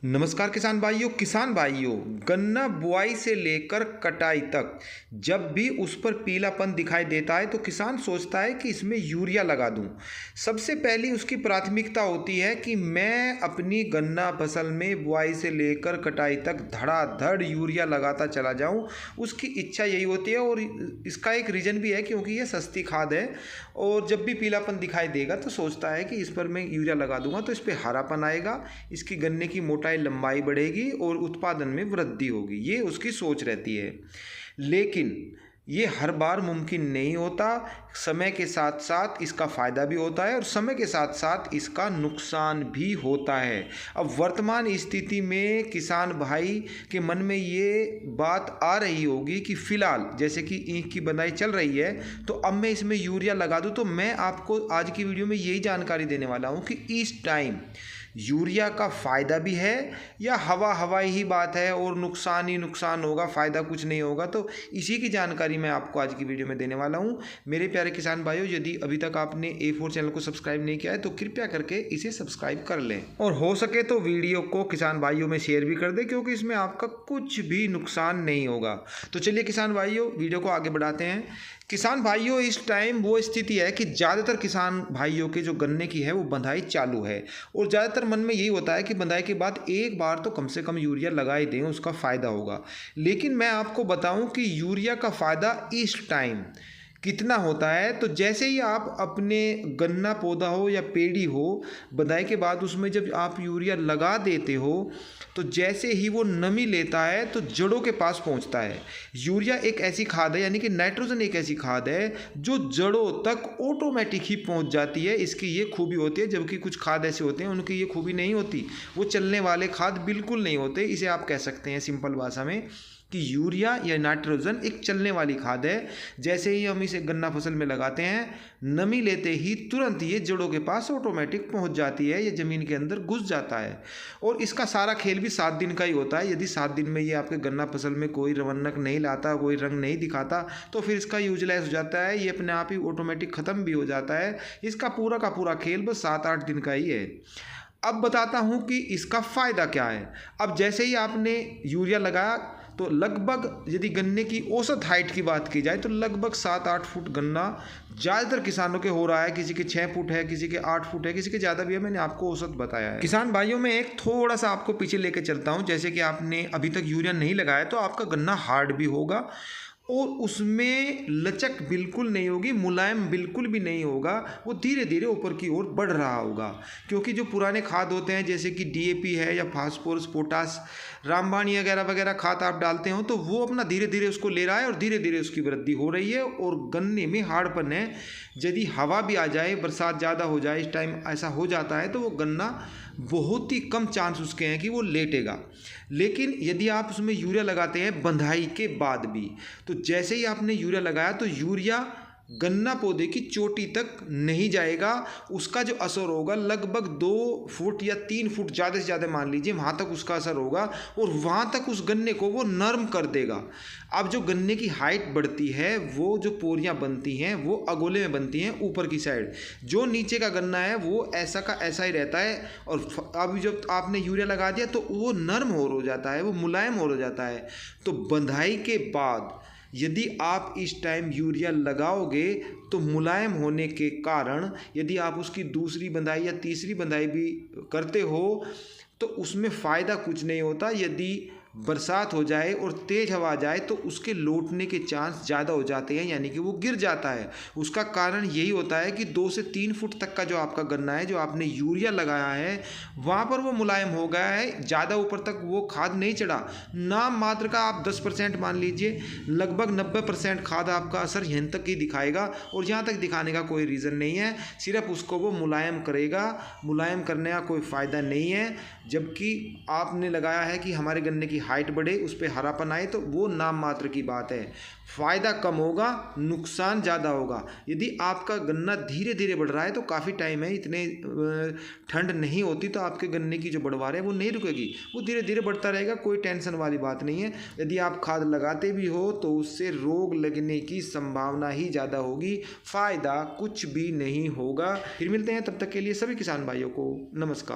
नमस्कार किसान भाइयों, गन्ना बुआई से लेकर कटाई तक जब भी उस पर पीलापन दिखाई देता है तो किसान सोचता है कि इसमें यूरिया लगा दूं। सबसे पहली उसकी प्राथमिकता होती है कि मैं अपनी गन्ना फसल में बुआई से लेकर कटाई तक धड़ाधड़ यूरिया लगाता चला जाऊं। उसकी इच्छा यही होती है और इसका एक रीज़न भी है क्योंकि ये सस्ती खाद है और जब भी पीलापन दिखाई देगा तो सोचता है कि इस पर मैं यूरिया लगा दूंगा तो इस पर हरापन आएगा, इसकी गन्ने की मोटाई लंबाई बढ़ेगी और उत्पादन में वृद्धि होगी। ये उसकी सोच रहती है, लेकिन ये हर बार मुमकिन नहीं होता। समय के साथ साथ इसका फ़ायदा भी होता है और समय के साथ साथ इसका नुकसान भी होता है। अब वर्तमान स्थिति में किसान भाई के मन में ये बात आ रही होगी कि फ़िलहाल जैसे कि ईख की बंदाई चल रही है तो अब मैं इसमें यूरिया लगा दूं। तो मैं आपको आज की वीडियो में यही जानकारी देने वाला हूं कि इस टाइम यूरिया का फ़ायदा भी है या हवाई ही बात है और नुकसान ही नुकसान होगा, फ़ायदा कुछ नहीं होगा। तो इसी की जानकारी मैं आपको आज की वीडियो में देने वाला हूं। मेरे प्यारे किसान भाइयों, यदि अभी तक आपने A4 चैनल को सब्सक्राइब नहीं किया है तो कृपया करके इसे सब्सक्राइब कर लें और हो सके तो वीडियो को किसान भाइयों में शेयर भी कर दें क्योंकि इसमें आपका कुछ भी नुकसान नहीं होगा। तो चलिए किसान भाइयों, वीडियो को आगे बढ़ाते हैं। किसान भाइयों, इस टाइम वो स्थिति है कि ज़्यादातर किसान भाइयों के जो गन्ने की है वो बंधाई चालू है और ज़्यादातर मन में यही होता है कि बंधाई के बाद एक बार तो कम से कम यूरिया लगा ही दें, उसका फ़ायदा होगा। लेकिन मैं आपको बताऊं कि यूरिया का फ़ायदा इस टाइम कितना होता है। तो जैसे ही आप अपने गन्ना पौधा हो या पेड़ी हो, बंधाई के बाद उसमें जब आप यूरिया लगा देते हो तो जैसे ही वो नमी लेता है तो जड़ों के पास पहुंचता है। यूरिया एक ऐसी खाद है, यानी कि नाइट्रोजन एक ऐसी खाद है जो जड़ों तक ऑटोमेटिक ही पहुंच जाती है। इसकी ये खूबी होती है, जबकि कुछ खाद ऐसे होते हैं उनकी ये खूबी नहीं होती, वो चलने वाले खाद बिल्कुल नहीं होते। इसे आप कह सकते हैं सिंपल भाषा में कि यूरिया या नाइट्रोजन एक चलने वाली खाद है। जैसे ही हम इसे गन्ना फसल में लगाते हैं, नमी लेते ही तुरंत ये जड़ों के पास ऑटोमेटिक पहुंच जाती है, ये ज़मीन के अंदर घुस जाता है। और इसका सारा खेल भी 7 दिन का ही होता है। यदि 7 दिन में ये आपके गन्ना फसल में कोई रवन्नक नहीं लाता, कोई रंग नहीं दिखाता तो फिर इसका यूजलेस हो जाता है, ये अपने आप ही ऑटोमेटिक ख़त्म भी हो जाता है। इसका पूरा का पूरा खेल बस 7-8 दिन का ही है। अब बताता हूँ कि इसका फ़ायदा क्या है। अब जैसे ही आपने यूरिया लगाया तो लगभग, यदि गन्ने की औसत हाइट की बात की जाए तो लगभग 7-8 फुट गन्ना ज़्यादातर किसानों के हो रहा है। किसी के 6 फुट है, किसी के 8 फुट है, किसी के ज़्यादा भी है। मैंने आपको औसत बताया है। किसान भाइयों, में एक थोड़ा सा आपको पीछे लेके चलता हूँ। जैसे कि आपने अभी तक यूरिया नहीं लगाया तो आपका गन्ना हार्ड भी होगा और उसमें लचक बिल्कुल नहीं होगी, मुलायम बिल्कुल भी नहीं होगा। वो धीरे धीरे ऊपर की ओर बढ़ रहा होगा क्योंकि जो पुराने खाद होते हैं जैसे कि DAP है या फास्फोरस, पोटास, रामबाणी वगैरह वगैरह खाद आप डालते हो तो वो अपना धीरे धीरे उसको ले रहा है और धीरे धीरे उसकी वृद्धि हो रही है और गन्ने में हार्डपन है। यदि हवा भी आ जाए, बरसात ज़्यादा हो जाए, इस टाइम ऐसा हो जाता है तो वो गन्ना बहुत ही कम चांस उसके हैं कि वो लेटेगा। लेकिन यदि आप उसमें यूरिया लगाते हैं बंधाई के बाद भी, तो जैसे ही आपने यूरिया लगाया तो यूरिया गन्ना पौधे की चोटी तक नहीं जाएगा। उसका जो असर होगा लगभग 2 फुट या 3 फुट ज़्यादा से ज़्यादा मान लीजिए, वहाँ तक उसका असर होगा और वहाँ तक उस गन्ने को वो नरम कर देगा। अब जो गन्ने की हाइट बढ़ती है, वो जो पोरियाँ बनती हैं वो अगोले में बनती हैं ऊपर की साइड। जो नीचे का गन्ना है वो ऐसा का ऐसा ही रहता है और अब जब आपने यूरिया लगा दिया तो वो नरम हो जाता है, वो मुलायम हो जाता है। तो बंधाई के बाद यदि आप इस टाइम यूरिया लगाओगे तो मुलायम होने के कारण यदि आप उसकी दूसरी बंधाई या तीसरी बंधाई भी करते हो तो उसमें फ़ायदा कुछ नहीं होता। यदि बरसात हो जाए और तेज़ हवा आ जाए तो उसके लौटने के चांस ज़्यादा हो जाते हैं, यानी कि वो गिर जाता है। उसका कारण यही होता है कि 2 से 3 फुट तक का जो आपका गन्ना है, जो आपने यूरिया लगाया है, वहाँ पर वो मुलायम हो गया है, ज़्यादा ऊपर तक वो खाद नहीं चढ़ा। नाम मात्र का आप 10% मान लीजिए, लगभग 90% खाद आपका असर यहाँ तक ही दिखाएगा और यहाँ तक दिखाने का कोई रीज़न नहीं है। सिर्फ उसको वो मुलायम करेगा, मुलायम करने का कोई फ़ायदा नहीं है। जबकि आपने लगाया है कि हमारे गन्ने की हाइट बढ़े, उस पर हरापन आए, तो वो नाम मात्र की बात है। फ़ायदा कम होगा, नुकसान ज़्यादा होगा। यदि आपका गन्ना धीरे धीरे बढ़ रहा है तो काफ़ी टाइम है, इतने ठंड नहीं होती तो आपके गन्ने की जो बढ़वार है वो नहीं रुकेगी, वो धीरे धीरे बढ़ता रहेगा, कोई टेंशन वाली बात नहीं है। यदि आप खाद लगाते भी हो तो उससे रोग लगने की संभावना ही ज़्यादा होगी, फ़ायदा कुछ भी नहीं होगा। फिर मिलते हैं, तब तक के लिए सभी किसान भाइयों को नमस्कार।